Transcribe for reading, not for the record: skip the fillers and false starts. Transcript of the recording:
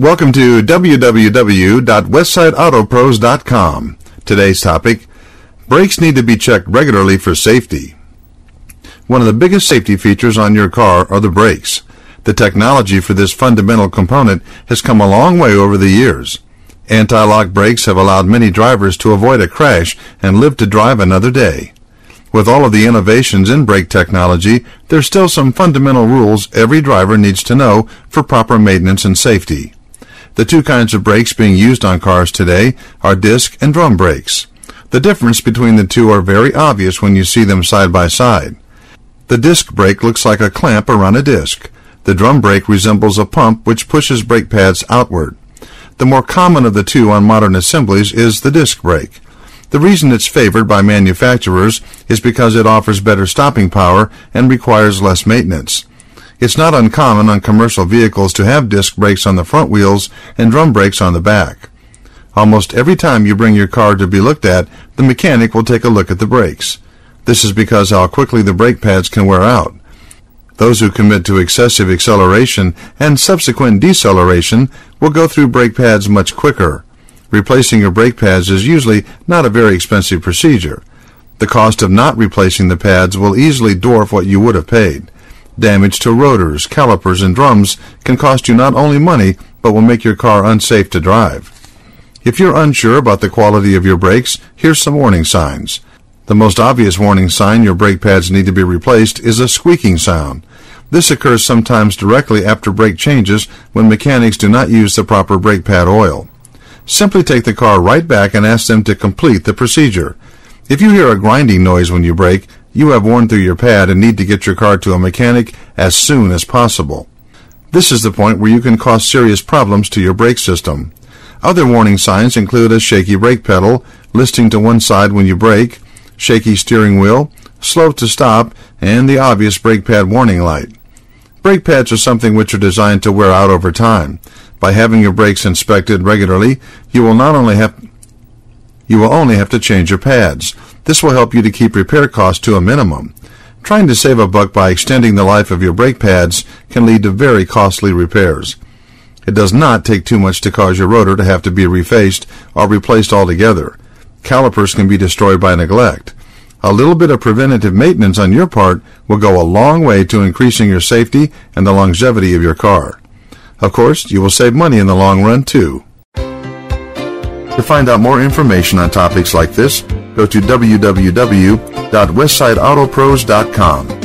Welcome to www.westsideautopros.com. Today's topic, brakes need to be checked regularly for safety. One of the biggest safety features on your car are the brakes. The technology for this fundamental component has come a long way over the years. Anti-lock brakes have allowed many drivers to avoid a crash and live to drive another day. With all of the innovations in brake technology, there's still some fundamental rules every driver needs to know for proper maintenance and safety. The two kinds of brakes being used on cars today are disc and drum brakes. The difference between the two are very obvious when you see them side by side. The disc brake looks like a clamp around a disc. The drum brake resembles a pump which pushes brake pads outward. The more common of the two on modern assemblies is the disc brake. The reason it's favored by manufacturers is because it offers better stopping power and requires less maintenance. It's not uncommon on commercial vehicles to have disc brakes on the front wheels and drum brakes on the back. Almost every time you bring your car to be looked at, the mechanic will take a look at the brakes. This is because how quickly the brake pads can wear out. Those who commit to excessive acceleration and subsequent deceleration will go through brake pads much quicker. Replacing your brake pads is usually not a very expensive procedure. The cost of not replacing the pads will easily dwarf what you would have paid. Damage to rotors, calipers, and drums can cost you not only money, but will make your car unsafe to drive. If you're unsure about the quality of your brakes, here's some warning signs. The most obvious warning sign your brake pads need to be replaced is a squeaking sound. This occurs sometimes directly after brake changes when mechanics do not use the proper brake pad oil. Simply take the car right back and ask them to complete the procedure. If you hear a grinding noise when you brake, you have worn through your pad and need to get your car to a mechanic as soon as possible. This is the point where you can cause serious problems to your brake system. Other warning signs include a shaky brake pedal, listing to one side when you brake, shaky steering wheel, slow to stop, and the obvious brake pad warning light. Brake pads are something which are designed to wear out over time. By having your brakes inspected regularly, you will only have to change your pads. This will help you to keep repair costs to a minimum. Trying to save a buck by extending the life of your brake pads can lead to very costly repairs. It does not take too much to cause your rotor to have to be refaced or replaced altogether. Calipers can be destroyed by neglect. A little bit of preventative maintenance on your part will go a long way to increasing your safety and the longevity of your car. Of course, you will save money in the long run, too. To find out more information on topics like this, go to www.westsideautopros.com.